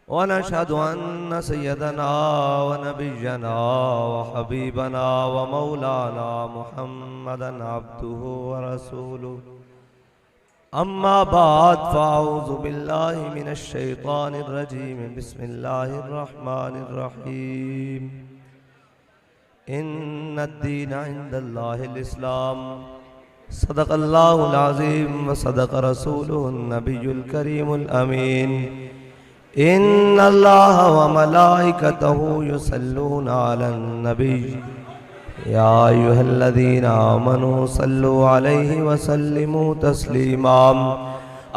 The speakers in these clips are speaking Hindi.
वनशहदु अन्न सय्यदना व नबिय्यना व हबीबना व मौलाना मुहम्मदन अब्दुहु व रसूलुहु। अम्मा बाद फ़अऊज़ु बिल्लाहि मिनश शैतानिर रजीम। बिस्मिल्लाहिर रहमानिर रहीम। इन्नद्दीन इंदल्लाहिल इस्लाम। सदक़ल्लाहुल अज़ीम व सदक़ रसूलुहुन नबियुल करीमुल अमीन। इन्नल्लाह व मलाइकतहु युसल्लूना अलन नबी या अय्युहल्लज़ीना आमनू सल्लु अलैहि व सल्लिमू तस्लीमा।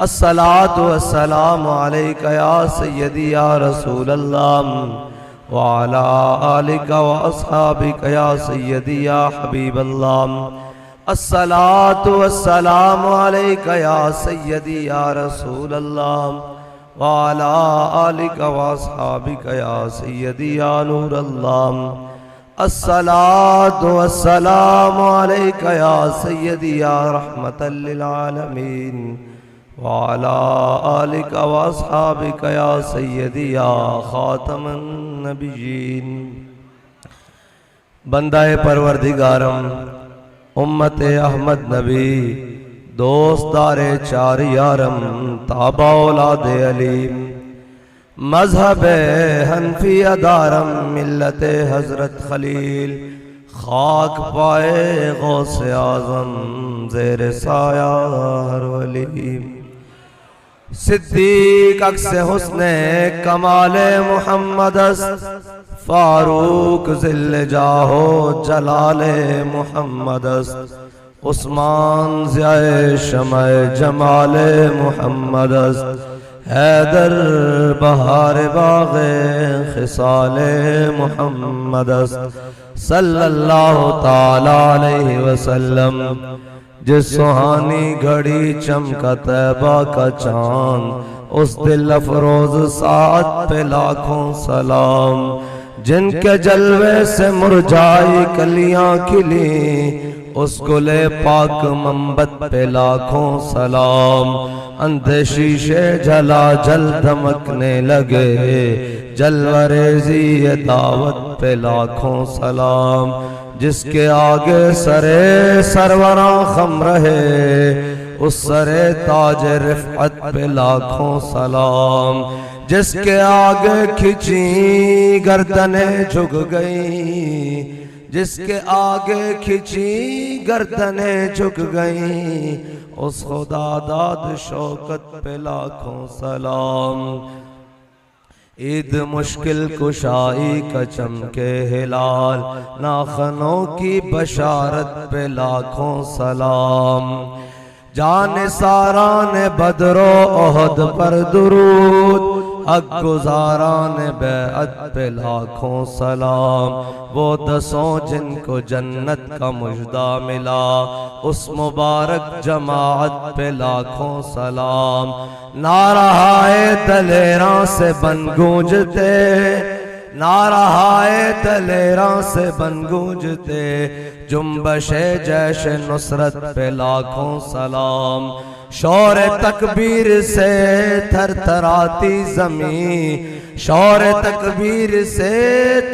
अस्सलातु वस्सलामु अलैका या सय्यदी या रसूलल्लाह व अला आलिका व अस्हाबिका या सय्यदी या हबीबल्लाह। अस्सलातु वस्सलामु अलैका या सय्यदी या रसूलल्लाह व अला आलिका व अस्हाबिका या सय्यदी या नूरल्लाह। अस्सलातु वस्सलामु अलैका या सय्यदी या रहमतल लिल आलमीन व अला आलिका व अस्हाबिका या सय्यदी या खातमन नबिय्यीन। बंदाए परवरदिगारम उम्मते अहमद नबी दोस्तारे चार यारम ताबा औलादे अलीम मजहब हनफी अदारम मिल्लते हजरत खलील खाक पाए गौसे आजम ज़ेर साया हर वली। सिद्दीक अक्से हुस्ने कमाले मुहम्मदस फारूक ज़िल्ले जाहो जलाले मुहम्मदस। उस्मान ज़ियाए शमाए जमाले मुहम्मदस। हैदर बहार बाग़े खिसाले मुहम्मदस सल्लल्लाहु ताला अलैहि वसल्लम। जिस सुहानी घड़ी चमका तैबा का चांद उस दिल अफरोज साथ पे लाखों सलाम। जिनके जलवे से मुरझाई कलियां खिली उस गुले पाक मंबत पे लाखों सलाम। अंधे शीशे झला जल धमकने लगे जलवरेजी दावत पे लाखों सलाम। जिसके आगे सरे सरवरा खम रहे उस सरे ताज रिफ़अत पे लाखों सलाम। जिसके आगे खिंची गर्दने झुक गई जिसके आगे खिंची गर्दने झुक गई उस खुदा दाद शौकत पे लाखों सलाम। ईद मुश्किल कुशाई का चमके हिलाल नाखनों की बशारत पे लाखों सलाम। जाने सारा ने बदरो ओहद पर दुरूद हक गुजारान बैअत पे लाखों सलाम। वो दसों जिनको जन्नत का मुजदा मिला उस मुबारक जमाअत पे लाखों सलाम। नाराए दलेरा से बन गूंजते नाराए दलेरा से बन गूंजते जुम्बशे जैश नुसरत पे लाखों सलाम। शौर तकबीर से थरथराती ज़मीं शौर तकबीर से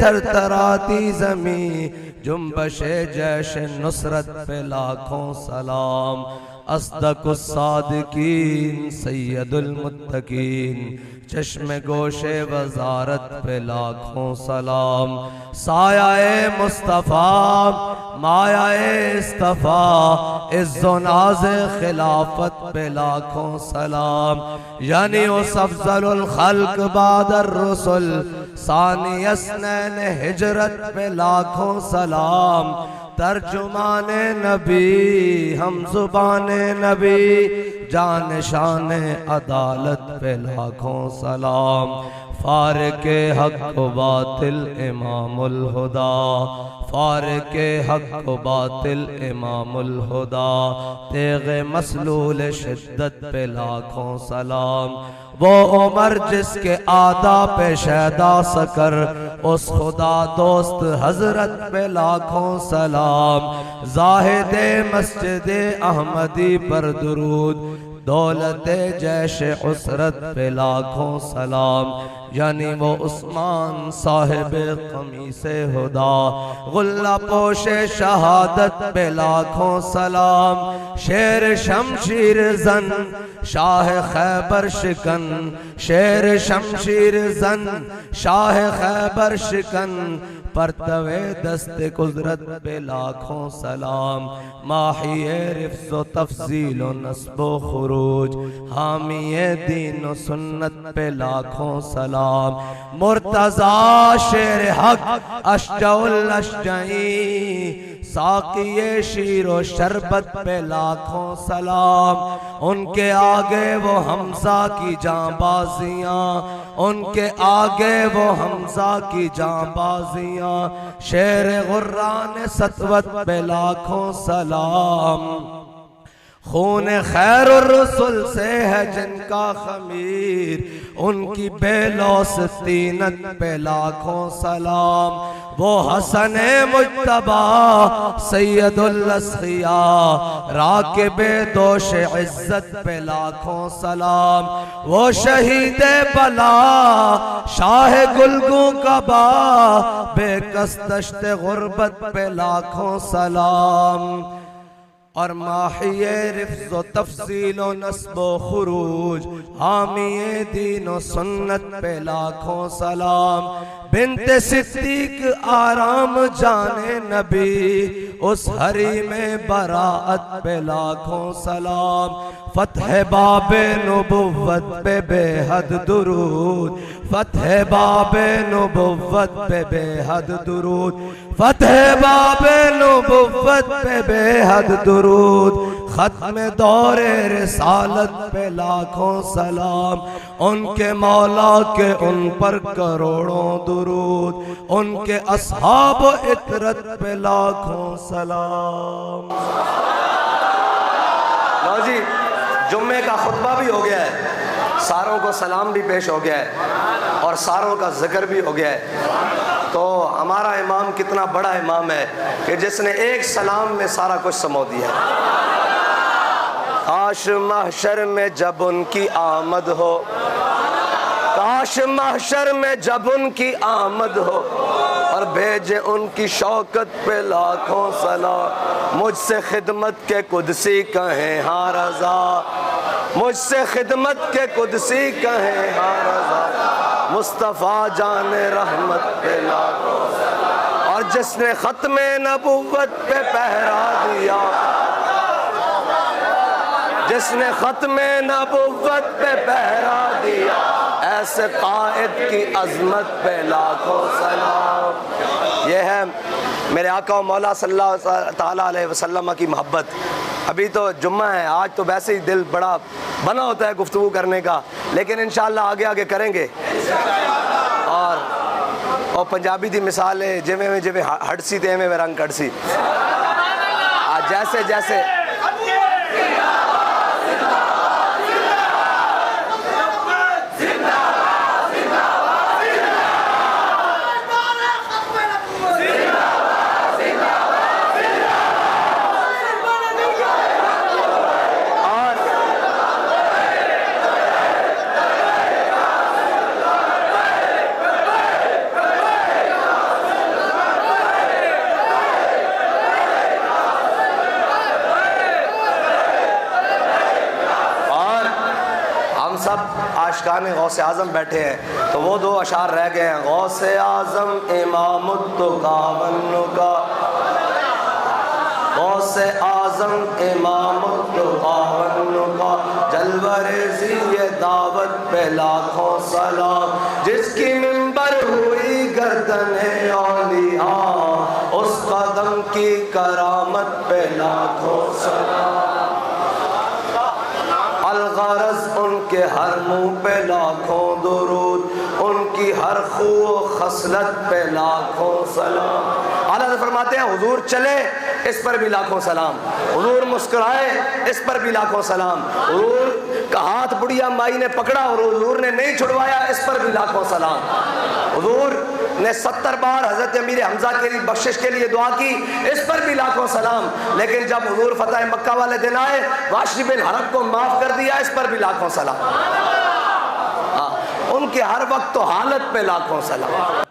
थरथराती ज़मीं जुम्बशे जैश नुसरत पे लाखों सलाम। अस्दकुस सादिकीन सैयदुल मुत्तकीन चश्मे गोशे वजारत पे लाखों सलाम। सायाए मुस्तफ़ा मायाए इस्तफ़ा इज़्ज़ो नाज़े खिलाफत पे लाखों सलाम। यानी उस अफ़ज़लुल खल्क़ बादर रसूल सानी अस्नैन हिजरत पे लाखों सलाम। तर्जुमाने नबी हम ज़ुबाने नबी जान शान अदालत पे लाखों सलाम। फारके हक बातिल इमामुल हुदा फारके हक बातिल इमामुल हुदा तेग़े मसलूल शिद्दत पे लाखों सलाम। वो उमर जिसके आदा पे शैदा सकर उस खुदा दोस्त हजरत पे लाखों सलाम। जाहिदे मस्जिदे अहमदी पर दुरूद दौलत जैश उसरत पे लाखों सलाम, यानी वो उस्मान साहिब क़मीसे हुदा, गुल्ला पोशे शहादत पे लाखों सलाम, शेर शमशीर जन शाह खैबर शिकन, शेर शमशीर जन शाह खैबर शिकन, परतवे दस्ते कुदरत पे लाखों सलाम, माहिए रिफ्ज़ व तफ़ज़ील व नस्ब व खुरूज, हामिए दीन व सुन्नत पे लाखों सलाम, मुर्तज़ा शेर हक अश्जउल अश्जई, साक़िए शीर व शरबत पे लाखों सलाम, उनके आगे वो हमज़ा की जांबाजियाँ, उनके आगे वो हमज़ा की जांबाजियाँ, शेर गुर्रान सतवत पे लाखों सलाम, खून खैर रसूल से है जिनका खमीर, उनकी बेलौस तीनत पे लाखों सलाम, वो हसन मुज्तबा सैयदुल अस्खिया, राकिबे दोष इज्जत पे लाखों सलाम, वो शहीद बला शाह गुलगू कबा, बेकस दश्त गुर्बत पे लाखों सलाम, और माहिए रिफ्ज़ व तफ़ज़ील व नस्ब व खुरूज, हामिए दीन व सुन्नत पे लाखों सलाम, बिन्ते सिद्दीक आराम जाने नबी, उस हरी में बराअत पे लाखों सलाम, फ़तह बाबे नबुव्वत पे बेहद दुरूद, फ़तह बाबे नबुव्वत पे बेहद दुरूद, फ़तह बाबे नबुव्वत पे बेहद दुरूद, ख़त्म दौरे रिसालत पे लाखों सलाम, उनके मौला के उन पर करोड़ों दुरूद, उनके अस्हाब इतरत पे लाखों सलाम। लो जी, जुम्मे का खुतबा भी हो गया है, सारों को सलाम भी पेश हो गया है और सारों का जिक्र भी हो गया है। तो हमारा इमाम कितना बड़ा इमाम है कि जिसने एक सलाम में सारा कुछ समो दिया। काश महशर में जब उनकी आमद हो, काश महशर में जब उनकी आमद हो, और भेजे उनकी शौकत पे लाखों सलाम, मुझसे खिदमत के कुदसी कहें हाँ रज़ा, मुझसे खिदमत के कुदसी कहें हाँ रज़ा, मुस्तफ़ा जाने रहमत पे लाखों सलाम, और जिसने ख़त्मे नबुव्वत पे पहरा दिया, जिसने ख़त्मे नबुव्वत पे पहरा दिया, ऐसे कायद की अज़मत पे लाखों सलाम। यह है मेरे आका मौला सल्लल्लाहु ताला अलैहि वसल्लम की मोहब्बत। अभी तो जुम्मा है, आज तो वैसे ही दिल बड़ा बना होता है गुफ्तगू करने का, लेकिन इंशाअल्लाह आगे आगे करेंगे। और पंजाबी दी मिसाल है, जिमें में जिमें हटसी ते में रंग कटसी, जैसे जैसे आशिकाने गौसे आज़म बैठे हैं, तो वो दो अशार रह गए हैं। गौसे आज़म इमामुत्तुकावन्नुका, गौसे आज़म इमामुत्तुकावन्नुका, जलवरेज़ी ये दावत पे लाखों सलाम, जिसकी मिंबर हुई गर्दने औलिया, उस कदम की करामत पे लाखों सलाम। अलगरज उनके हर मुँह पे लाखों दुरूद, उनकी हर खू खसलत पे लाखों सलाम। आला फरमाते हैं हुजूर चले इस पर भी लाखों सलाम, हुजूर मुस्कुराए इस पर भी लाखों सलाम, हुजूर का हाथ बुढ़िया माई ने पकड़ा और हुजूर ने नहीं छुड़वाया इस पर भी लाखों सलाम, हुजूर ने 70 बार हजरत अमीर हमजा की बख्शिश के लिए दुआ की, इस पर भी लाखों सलाम। लेकिन जब हुजूर फतह मक्का वाले दिन आए, वाशी बिन हरब को माफ कर दिया, इस पर भी लाखों सलाम। उनके हर वक्त तो हालत पे लाखों सलाम।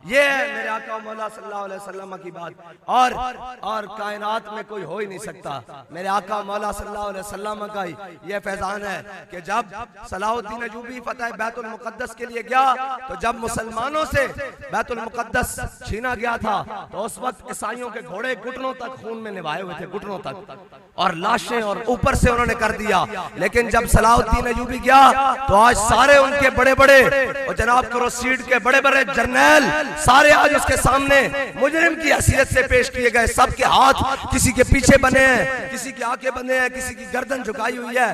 ये है मेरे आका मौला सल्लल्लाहु अलैहि वसल्लम की बात, और कायनात में कोई हो ही नहीं सकता। मेरे आका मौला सल्लल्लाहु अलैहि वसल्लम का ये फैजान है कि जब सलाहुद्दीन अयूबी फतह बैतुल मुक़द्दस के लिए गया, तो जब मुसलमानों से बैतुल मुक़द्दस छीना गया था, तो उस वक्त ईसाइयों के घोड़े घुटनों तक खून में निभाए हुए थे, घुटनों तक, और लाशें और ऊपर से उन्होंने कर दिया। लेकिन जब सलाहुद्दीन अयूबी गया, तो आज सारे उनके बड़े बड़े और जनाब कुरैशीद के बड़े बड़े जर्नैल सारे आज उसके सामने मुजरिम की हैसियत से पेश किए गए। सबके हाथ किसी के पीछे बने हैं, किसी की आंखें बने हैं, किसी की गर्दन झुकाई हुई है।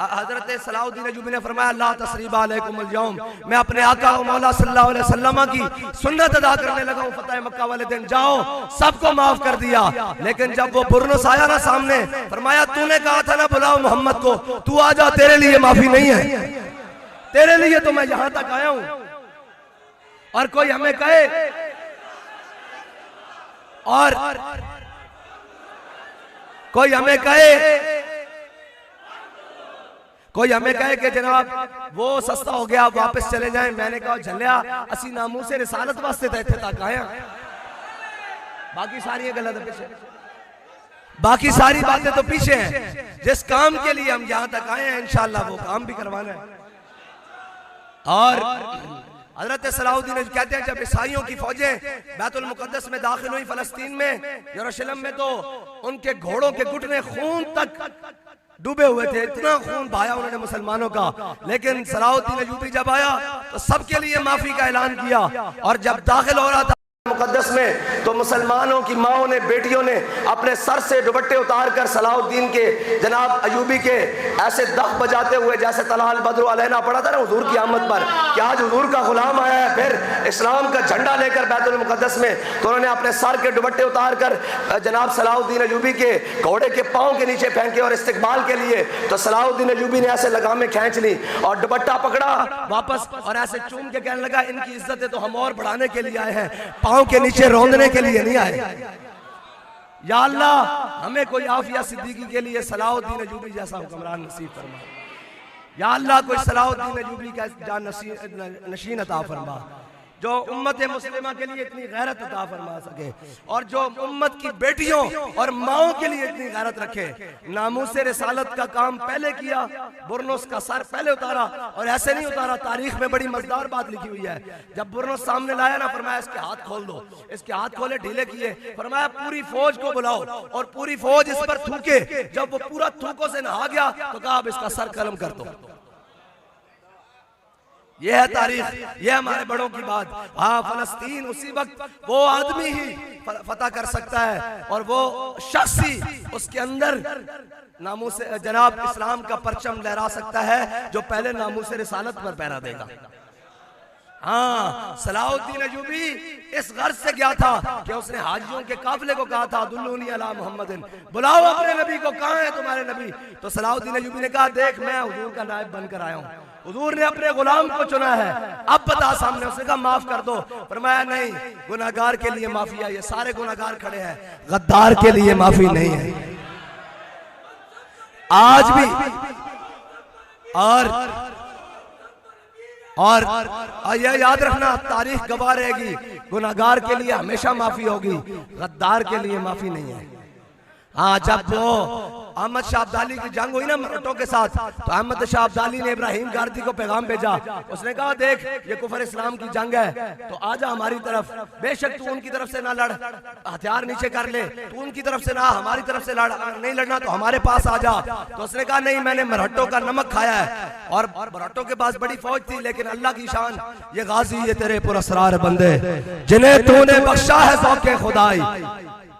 हजरत सलाहुद्दीन अयूबी ने फरमाया, ला तसरीबा अलैकुमुल यौम, मैं अपने आका मौला सल्लल्लाहु अलैहि वसल्लम की सुन्नत अदा करने लगा हूं फतह मक्का वाले दिन, जाओ, सबको माफ कर दिया। लेकिन जब वो बुरनुस आया ना सामने, फरमाया, तूने कहा था ना बुलाओ मोहम्मद को, तू आ जा, तेरे लिए माफी नहीं है, तेरे लिए तो मैं यहां तक आया हूं। और कोई हमें कहे, और कोई हमें कहे कि जनाब वो सस्ता हो गया, वापस चले जाएं। मैंने कहा, झलिया असी नामू से रिसालत वास्ते तो इत्थे तक आए, बाकी सारी गलत है पीछे, बाकी सारी बातें तो पीछे हैं। जिस काम के लिए हम यहां तक आए हैं, इंशाअल्लाह वो काम भी करवाना है। और हजरत सलाहुद्दीन कहते हैं, जब ईसाइयों की फौजें बैतुल मुक़द्दस में दाखिल हुई फ़लस्तीन में, यरूशलेम में, तो उनके घोड़ों के घुटने खून तक डूबे हुए थे, इतना खून बहाया उन्होंने मुसलमानों का। लेकिन सलाहुद्दीन अयूबी जब आया, तो सबके लिए माफी का ऐलान किया। और जब दाखिल हो रहा था मुक़द्दस में, तो मुसलमानों की माओं ने, बेटियों ने अपने सर से दुपट्टे उतार कर सलाहुद्दीन के जनाब अयूबी के ऐसे दफ बजाते हुए, जैसे तलाल बद्र अलैना पड़ा था ना हुजूर की आमद पर, कि आज हुजूर का गुलाम आया है, फिर इस्लाम का झंडा लेकर बैतुल मुक़द्दस में, तो उन्होंने अपने सर के दुपट्टे उतार कर जनाब सलाहुद्दीन अयूबी के घोड़े के पाँव के नीचे फेंके और इस्तिकबाल के लिए। तो सलाहुद्दीन अयूबी ने ऐसे लगामें खींच ली और दुपट्टा पकड़ा वापस, और ऐसे चूम के कहने लगा, इनकी इज्जत है तो हम और बढ़ाने के लिए आए हैं, पाँव के नीचे रौंदने के लिए नहीं आए। या अल्लाह, हमें कोई आफिया सिद्दीकी के लिए सलाहुद्दीन अयूबी जैसा हुक्मरान नसीब फरमा। या अल्लाह, कोई सलाहुद्दीन अयूबी का जान नशीन अता फरमा, जो उम्मत मुस्लिमा के लिए इतनी गैरत अता फरमा सके, और जो उम्मत की बेटियों और माओं के लिए इतनी गैरत रखे। नामूसे रिसालत का काम पहले किया, बुरनुस का सर पहले उतारा, और ऐसे नहीं उतारा, तारीख में बड़ी मजेदार बात लिखी हुई है। जब बुरनुस सामने लाया ना, फरमाया इसके हाथ खोल दो, इसके हाथ खोले, ढीले किए, फरमाया पूरी फौज को बुलाओ, और पूरी फौज इस पर थूके। जब वो पूरा थूकों से नहा गया, तो कहा अब इसका सर कलम कर दो। यह है तारीख, यह हमारे बड़ों की बात। हाँ, फलस्तीन उसी वक्त वो आदमी ही फतह कर सकता है, और वो शख्स ही उसके अंदर नामूस जनाब इस्लाम का परचम लहरा सकता है, जो पहले नामूस रिसालत पर पहरा देगा। हाँ, सलाहुद्दीन अयूबी इस गर्ज से गया था कि उसने हाजियों के काफिले को कहा था, दुल्लूनी अला मुहम्मदिन, बुलाओ अपने नबी को, कहाँ है तुम्हारे नबी? तो सलाहुद्दीन अयूबी ने कहा, देख मैं हुजूर का नायब बनकर आया हूँ, हुजूर ने अपने गुलाम को चुना है, अब बता सामने। उसने कहा माफ कर दो। फरमाया नहीं, गुनाहगार के लिए माफी है, ये सारे गुनाहगार खड़े हैं, गद्दार के लिए माफी नहीं है। आज भी और यह याद रखना, तारीख गवाह रहेगी, गुनाहगार के लिए हमेशा माफी होगी, गद्दार के लिए माफी नहीं है। हाँ, जब वो अहमद शाह अब्दाली की जंग हुई ना मराठों के साथ, तो अहमद शाह अब्दाली ने इब्राहिम गारदी को पैगाम भेजा। उसने कहा, देख ये कुफर इस्लाम की जंग है, तो आजा हमारी तरफ, बेशक तू उनकी तरफ से ना लड़, हथियार नीचे कर ले, तू उनकी तरफ से ना हमारी तरफ से लड़, नहीं लड़ना तो हमारे पास आ जा। तो उसने कहा, नहीं, मैंने मराठों का नमक खाया है, और मराठों के पास बड़ी फौज थी, लेकिन अल्लाह की शान, ये गाजी, ये तेरे पुरस्कार बंदे, जिन्हें तूने बख्शा है ज़ौक़े खुदाई,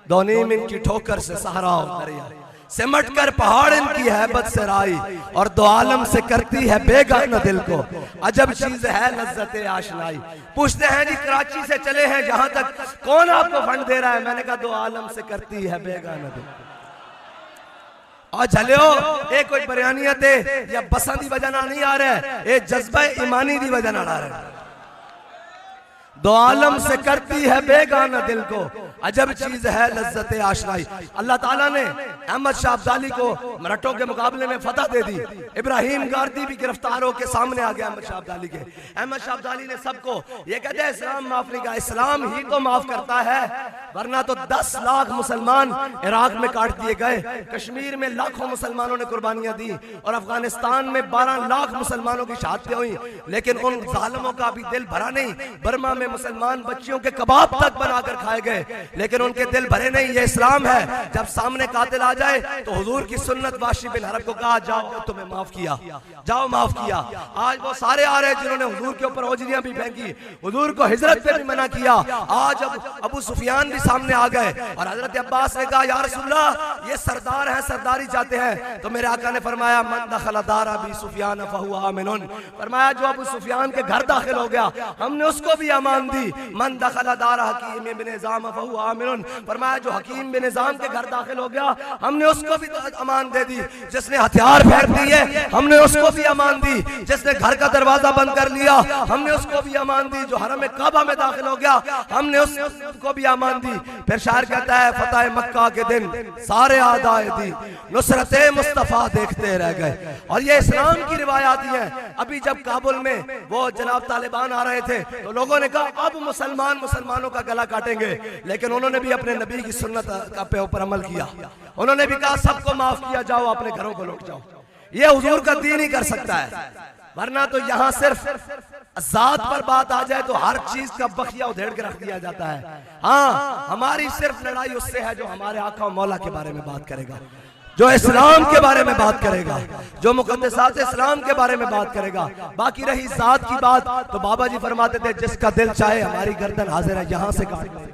दोनीम इनकी ठोकर से सहारा हो दरिया, सिमट कर पहाड़ इनकी हैबत से राई, और दो आलम से करती है बेगाना दिल को, अजब चीज है लज्जते आशनाई। पूछते हैं जी, कराची से चले हैं जहां तक, कौन आपको फंड दे रहा है? मैंने कहा, दो आलम से करती है बेगाना दिल। और झलियो, ये कोई बयानियत है या बसंत की वजह ना नहीं आ रहा है, ये जज्बा ईमानी की वजह ना आ रहा है। दो आलम से करती है बेगाना दिल को, अजब चीज है लज्जत आशनाई। अल्लाह ताला ने अहमद शाह अब्दाली को मराठों के मुकाबले में फतह दे दी। इब्राहिम गारदी भी गिरफ्तार होकर सामने आ गया अहमद शाह अब्दाली के। अहमद शाह अब्दाली ने सबको ये कहते हैं इस्लाम माफ नहीं का, इस्लाम ही तो माफ करता है, वरना तो 10 लाख मुसलमान इराक में काट दिए गए, कश्मीर में लाखों मुसलमानों ने कुर्बानियां दी और अफगानिस्तान में 12 लाख मुसलमानों की शहादतें हुई, लेकिन उन जालिमों का भी दिल भरा नहीं। बर्मा में मुसलमान बच्चियों के कबाब तक बनाकर खाए गए, लेकिन उनके दिल भरे नहीं। ये इस्लाम है। जब सामने कातिल आ जाए तो हुजूर की सुन्नत वाशी बिन हरब को कहा जाओ तुम्हें माफ किया, जाओ माफ किया। आज वो सारे आ रहे जिन्होंने हुजूर के ऊपर औजरियां भी फेंकी, हुजूर को हिजरत पे भी मना किया। आज अबू सुफियान भी सामने आ गए और हजरत अब्बास ने कहा या रसूलल्लाह ये सरदार हैं, सरदारी चाहते हैं। तो मेरे आका ने फरमाया मन दखल दार अबी सुफियान फहुवा आमिनुन, फरमाया जो अबू सुफियान के घर दाखिल हो गया हमने उसको भी अमान दी। मन दखल दार हकीम बिन निजाम फहुवा आमिनुन, फरमाया जो हकीम बिन निजाम के घर दाखिल हो गया हमने उसको भी अमान दे दी। जिसने हथियार फेंक दिए हमने उसको भी अमान दी। जिसने घर का दरवाजा बंद कर लिया हमने उसको भी अमान दी। जो हरम काबा में दाखिल हो गया हमने उसको भी अमान दी। फिर शायर कहता है फतह मक्का के दिन सारे आदाए दी, नुसरत मुस्तफा देखते रह गए। और ये इस्लाम की रिवायात ही है। अभी जब काबुल में वो जनाब तालिबान आ रहे थे तो लोगों ने कहा अब मुसलमान मुसलमानों का गला काटेंगे, लेकिन उन्होंने भी अपने नबी की सुन्नत का पे ऊपर अमल किया। उन्होंने भी कहा सबको माफ किया, जाओ अपने घरों को लौट जाओ। ये हुजूर का दीन ही कर सकता है, वरना तो यहाँ सिर्फ जात पर बात आ जाए तो हर चीज का बखिया उधेड़ के रख दिया जाता है। हाँ, हमारी सिर्फ लड़ाई उससे है जो हमारे आका मौला के बारे में बात करेगा, जो इस्लाम के बारे में बात करेगा, जो मुकद्दसात इस्लाम के बारे में बात करेगा। बाकी रही जात की बात तो बाबा जी फरमाते थे जिसका दिल चाहे हमारी गर्दन हाजिर है, यहां से काट।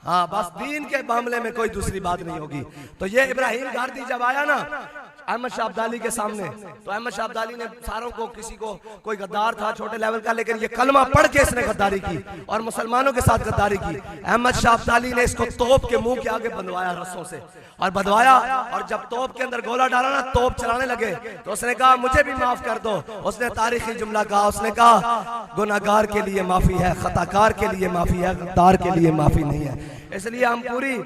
हाँ, बस दीन के मामले में कोई दूसरी बात नहीं होगी। तो ये इब्राहिम गारदी जब आया ना अहमद शाह अब्दाली के सामने, तो अहमद शाह अब्दाली ने सारों को, किसी को, कोई गद्दार था छोटे लेवल का, लेकिन ये कलमा पढ़ के इसने गद्दारी की और मुसलमानों के साथ गद्दारी की। अहमद शाह अब्दाली ने इसको तोप के मुंह के आगे बंधवाया रस्सों से और बंधवाया, और जब तोप के अंदर गोला डाला ना, तोप चलाने लगे तो उसने कहा मुझे भी माफ कर दो। उसने तारीखी जुमला कहा, उसने कहा गुनाहगार के लिए माफी है, खताकार के लिए माफी है, गद्दार के लिए माफी नहीं है। इसलिए हम पूरी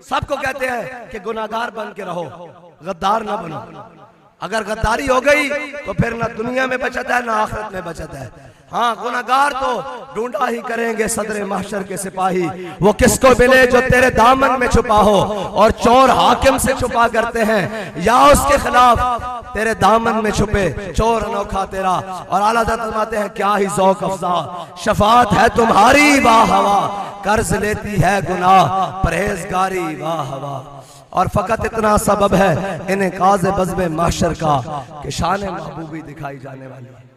सबको कहते हैं कि गुनाहगार बन के रहो, गद्दार ना बनो। अगर गद्दारी हो गई तो फिर ना दुनिया में बचत है ना आखिरत में बचत है। हाँ, गुनाहगार तो ढूंढा ही करेंगे सदरे महशर के सिपाही, वो किसको मिले जो तेरे दामन में छुपा हो, और चोर हाकिम से छुपा करते हैं या उसके खिलाफ तेरे दामन में छुपे चोर अनोखा तेरा। और आला हज़रत फरमाते हैं क्या ही ज़ौक़ अफ़ज़ा शफाअत है तुम्हारी वाह हवा, कर्ज लेती है गुनाह परहेजगारी वाह हवा। और फकत इतना सबब है इन्हें काज़े बज़्म महशर का कि शान महबूबी दिखाई जाने वाली है।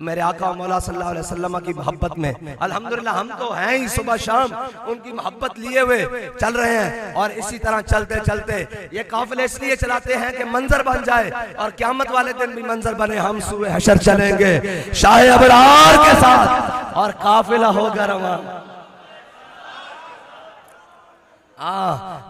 मेरे आका मौला सल्लल्लाहु अलैहि वसल्लम की मोहब्बत में अल्हम्दुलिल्लाह हम तो हैं ही, सुबह शाम उनकी मोहब्बत लिए हुए चल रहे हैं। और इसी तरह चलते चलते ये काफिले इसलिए चलाते हैं कि मंजर बन जाए और क़यामत वाले दिन भी मंजर बने। हम सूए हशर चलेंगे शाह अबरार के साथ और काफिला होगा रवाना।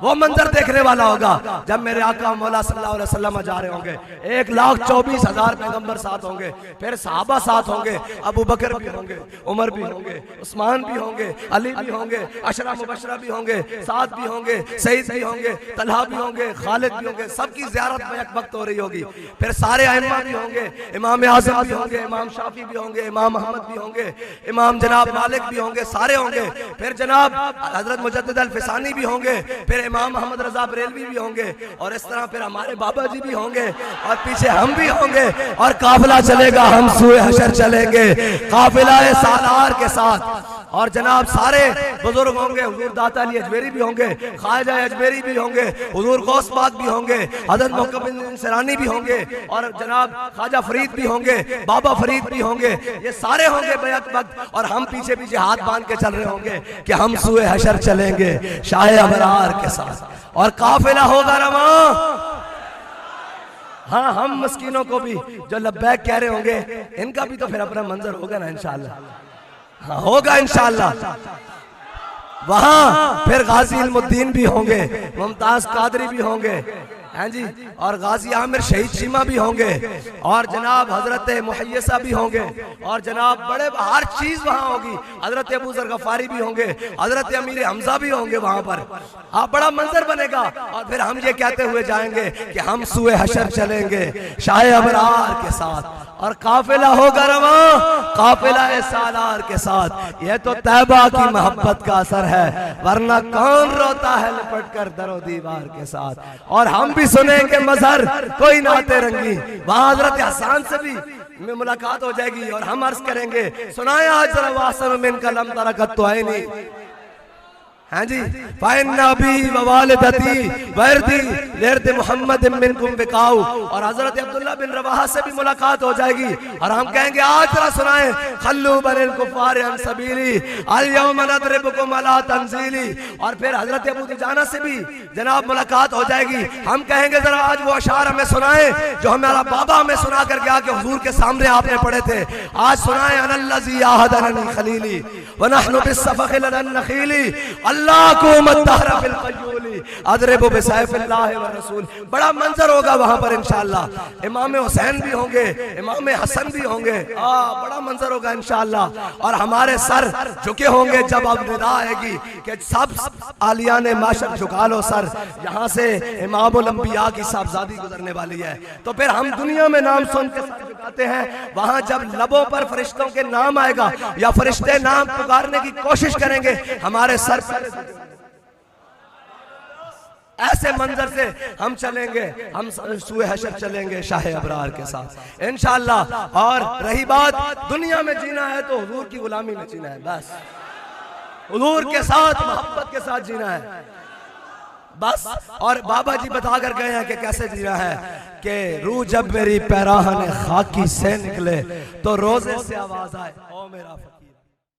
वो मंजर देखने वाला होगा जब मेरे आका मौला सल्लल्लाहु अलैहि वसल्लम जा रहे होंगे। 1,24,000 पैगंबर साथ होंगे, फिर सहाबा साथ होंगे, अबू बकर भी होंगे, उमर भी होंगे, उस्मान भी होंगे, अली भी होंगे, अशरा मुबशरा भी होंगे, साद भी होंगे, सईद भी होंगे, तलहा भी होंगे, खालिद भी होंगे। सबकी ज़ियारत में एक वक्त हो रही होगी। फिर सारे अइम्मा भी होंगे, इमाम आज़म भी होंगे, इमाम शाफी भी होंगे, इमाम अहमद भी होंगे, इमाम जनाब मालिक भी होंगे, सारे होंगे। फिर जनाब हजरत मुजद्दिद अल-फिसानी भी होंगे, फिर इमाम मोहम्मद रजा बरेलवी भी होंगे, और इस तरह फिर हमारे बाबा जी भी होंगे, और पीछे हम भी होंगे, और काफिला चलेगा, हम सूए हशर चलेंगे काफिला सालार के साथ। और जनाब सारे बुजुर्ग होंगे, हुजूर दाता अली अजमेरी भी होंगे, ख्वाजा अजमेरी भी होंगे, हुजूर गौस पाक भी होंगे, हजरत मोहम्मद सरानी भी होंगे, और जनाब ख्वाजा फरीद भी होंगे, बाबा फरीद भी होंगे। ये सारे होंगे बैत वक्त, और हम पीछे पीछे हाथ बांध के चल रहे होंगे कि हम सूए हशर चलेंगे शाह अबरार के साथ, और काफिला होगा रवा। हाँ, हम मस्कीनों को भी जो लब्बैक कह रहे होंगे इनका भी तो फिर अपना मंजर होगा ना इंशाअल्लाह। हाँ, होगा इंशाअल्लाह। वहां फिर गाजी इल्मुद्दीन भी होंगे, मुमताज कादरी भी होंगे, हैं जी, और गाजी आमिर शहीद शीमा भी होंगे, और जनाब हजरत मुहैयसा भी होंगे, और जनाब बड़े हर चीज वहाँ होगी। हजरत अबू जर गफारी भी होंगे, हजरत अमीर हमजा भी होंगे वहाँ पर। हाँ, बड़ा मंजर बनेगा। और फिर हम ये कहते हुए जाएंगे कि हम सुए हशर चलेंगे शाह अबरार के साथ, और काफिला होगा रवा काफिला सालार के साथ। यह तो तैबा की मोहब्बत का असर है, वरना कौन रोता है लिपट कर दरो दीवार के साथ। और हम भी सुनेंगे मजहर कोई नाते रंगी, वहां हजरत हसन से भी में मुलाकात हो जाएगी, और हम अर्ज करेंगे सुनाए आज जरा वासन मिन कलम तरकत तो है नहीं। हाँ जी, फाइन्नबी ववालिदती वर्दी लेरद मोहम्मद मिनकुम बिकाऊ। और हजरत अब्दुल्ला बिन रवाहा से भी मुलाकात हो जाएगी, और हम कहेंगे आज जरा सुनाए खल्लू बनिल कुफार अन सबीली अल यौम नदरिबुकुम अला तंजीली। और फिर हजरत अबू दुजाना से भी जनाब मुलाकात हो जाएगी। हम कहेंगे जरा आज वो अशार हमें सुनाए जो हमारा बाबा हमें सुना कर गया कि हुजूर के सामने आपने पढ़े थे। आज सुनाए अनल्लज़ी आहदनी खलीली व नहनु बिस्सफ़क़ि लदन नखीली अल्लाह को मत्तहरा बिल क़य्यूली अदरिबु बिसैफ़िल्लाह व रसूल। बड़ा मंजर होगा वहां पर इंशाअल्लाह। इमाम हुसैन भी होंगे, इमाम हसन भी होंगे, बड़ा मंजर होगा इंशाअल्लाह। और हमारे सर झुके होंगे जब अब निदा आएगी कि सब आलियान माशर झुका लो सर, यहाँ से इमामुल अंबिया की साहबजादी गुजरने वाली है। तो फिर हम दुनिया में नाम सुन के सर झुकाते हैं, वहां जब लबों पर फरिश्तों के नाम आएगा या फरिश्ते नाम पुकारने की कोशिश करेंगे, हमारे सर पर ऐसे मंजर से हम चलेंगे, हम सुए हशर चलेंगे शाह अबरार के साथ इंशाअल्लाह। और रही बात दुनिया में जीना है तो हुजूर की गुलामी में जीना है, बस हुजूर के साथ मोहब्बत के साथ जीना है बस। और बाबा जी बता कर गए हैं कि कैसे जीना है, कि रूह जब मेरी पैराहन खाकी से निकले तो रोजे से आवाज आए ओ मेरा